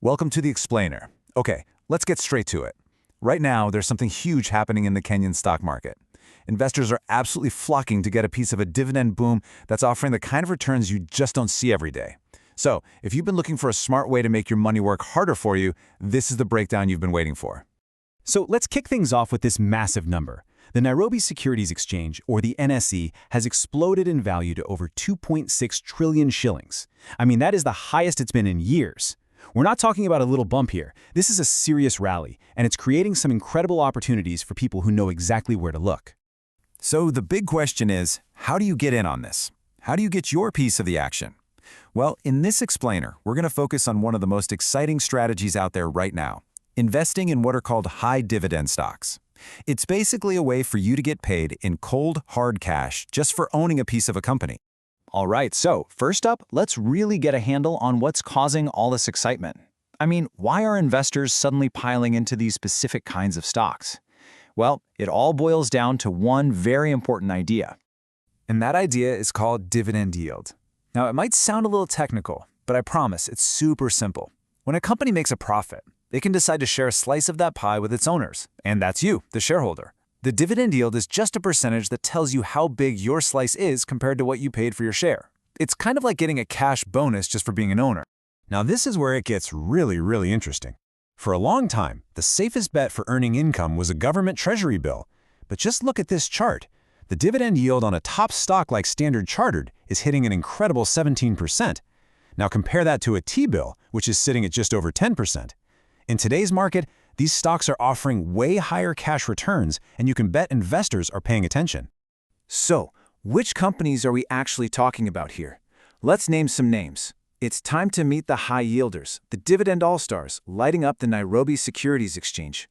Welcome to the Explainer. Okay, let's get straight to it. Right now, there's something huge happening in the Kenyan stock market. Investors are absolutely flocking to get a piece of a dividend boom that's offering the kind of returns you just don't see every day. So, if you've been looking for a smart way to make your money work harder for you, this is the breakdown you've been waiting for. So let's kick things off with this massive number. The Nairobi Securities Exchange, or the NSE, has exploded in value to over 2.6 trillion shillings. I mean, that is the highest it's been in years. We're not talking about a little bump here. This is a serious rally, and it's creating some incredible opportunities for people who know exactly where to look. So the big question is, how do you get in on this? How do you get your piece of the action? Well, in this explainer, we're going to focus on one of the most exciting strategies out there right now, investing in what are called high dividend stocks. It's basically a way for you to get paid in cold, hard cash just for owning a piece of a company. All right, so first up, let's really get a handle on what's causing all this excitement. I mean, why are investors suddenly piling into these specific kinds of stocks? Well, it all boils down to one very important idea. And that idea is called dividend yield. Now, it might sound a little technical, but I promise it's super simple. When a company makes a profit, they can decide to share a slice of that pie with its owners, and that's you, the shareholder. The dividend yield is just a percentage that tells you how big your slice is compared to what you paid for your share. It's kind of like getting a cash bonus just for being an owner. Now this is where it gets really interesting. For a long time, the safest bet for earning income was a government treasury bill. But just look at this chart. The dividend yield on a top stock like Standard Chartered is hitting an incredible 17%. Now compare that to a T-bill, which is sitting at just over 10%. In today's market, these stocks are offering way higher cash returns, and you can bet investors are paying attention. So, which companies are we actually talking about here? Let's name some names. It's time to meet the high yielders, the dividend all-stars, lighting up the Nairobi Securities Exchange.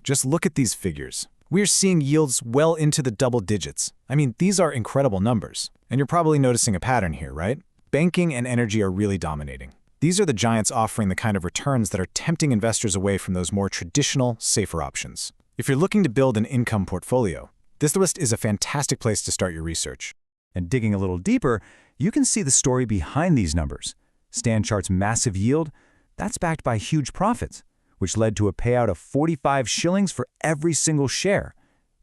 Just look at these figures. We're seeing yields well into the double digits. I mean, these are incredible numbers. And you're probably noticing a pattern here, right? Banking and energy are really dominating. These are the giants offering the kind of returns that are tempting investors away from those more traditional, safer options. If you're looking to build an income portfolio, this list is a fantastic place to start your research. And digging a little deeper, you can see the story behind these numbers. StanChart's massive yield, that's backed by huge profits, which led to a payout of 45 shillings for every single share.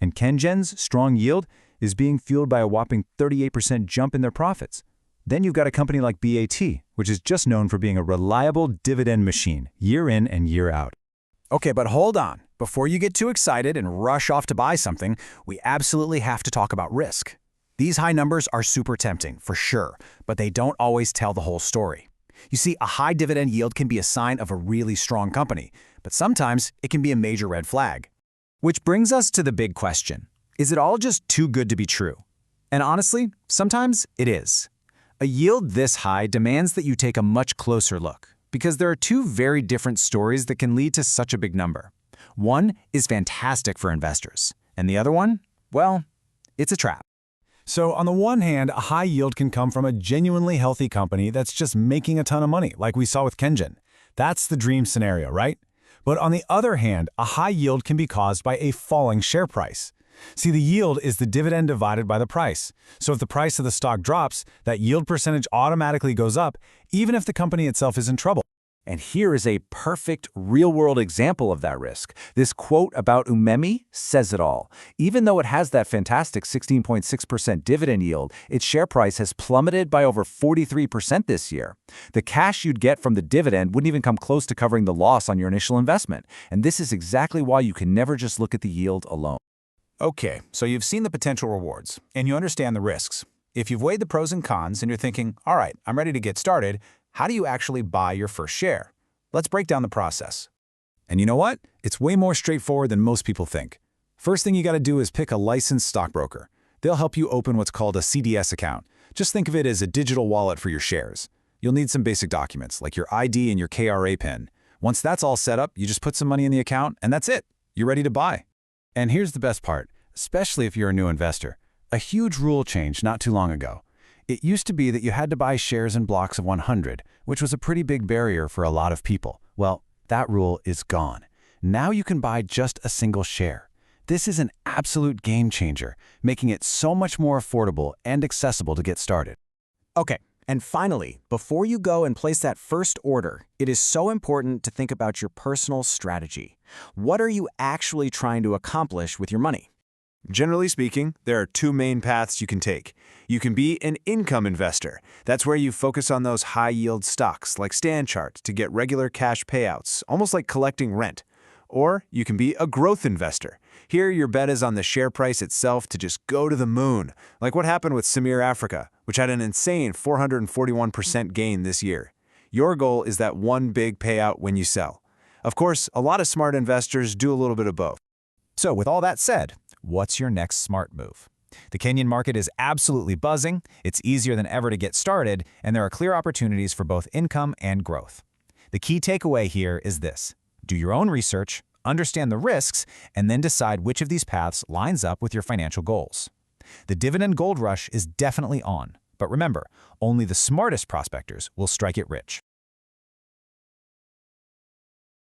And KenGen's strong yield is being fueled by a whopping 38% jump in their profits. Then you've got a company like BAT, which is just known for being a reliable dividend machine, year in and year out. Okay, but hold on. Before you get too excited and rush off to buy something, we absolutely have to talk about risk. These high numbers are super tempting, for sure, but they don't always tell the whole story. You see, a high dividend yield can be a sign of a really strong company, but sometimes it can be a major red flag. Which brings us to the big question. Is it all just too good to be true? And honestly, sometimes it is. A yield this high demands that you take a much closer look, because there are two very different stories that can lead to such a big number. One is fantastic for investors, and the other one, well, it's a trap. So on the one hand, a high yield can come from a genuinely healthy company that's just making a ton of money, like we saw with KenGen. That's the dream scenario, right? But on the other hand, a high yield can be caused by a falling share price. See, the yield is the dividend divided by the price. So if the price of the stock drops, that yield percentage automatically goes up, even if the company itself is in trouble. And here is a perfect real-world example of that risk. This quote about Umemi says it all. Even though it has that fantastic 16.6% dividend yield, its share price has plummeted by over 43% this year. The cash you'd get from the dividend wouldn't even come close to covering the loss on your initial investment. And this is exactly why you can never just look at the yield alone. Okay, so you've seen the potential rewards, and you understand the risks. If you've weighed the pros and cons and you're thinking, all right, I'm ready to get started, how do you actually buy your first share? Let's break down the process. And you know what? It's way more straightforward than most people think. First thing you got to do is pick a licensed stockbroker. They'll help you open what's called a CDS account. Just think of it as a digital wallet for your shares. You'll need some basic documents, like your ID and your KRA PIN. Once that's all set up, you just put some money in the account, and that's it. You're ready to buy. And here's the best part, especially if you're a new investor. A huge rule changed not too long ago. It used to be that you had to buy shares in blocks of 100, which was a pretty big barrier for a lot of people. Well, that rule is gone. Now you can buy just a single share. This is an absolute game changer, making it so much more affordable and accessible to get started. Okay, And finally, before you go and place that first order, it is so important to think about your personal strategy. What are you actually trying to accomplish with your money? Generally speaking, there are two main paths you can take. You can be an income investor. That's where you focus on those high-yield stocks like StanChart to get regular cash payouts, almost like collecting rent. Or you can be a growth investor. Here, your bet is on the share price itself to just go to the moon, like what happened with Samir Africa, which had an insane 441% gain this year. Your goal is that one big payout when you sell. Of course, a lot of smart investors do a little bit of both. So with all that said, what's your next smart move? The Kenyan market is absolutely buzzing, it's easier than ever to get started, and there are clear opportunities for both income and growth. The key takeaway here is this: do your own research, understand the risks, and then decide which of these paths lines up with your financial goals. The dividend gold rush is definitely on, but remember, only the smartest prospectors will strike it rich.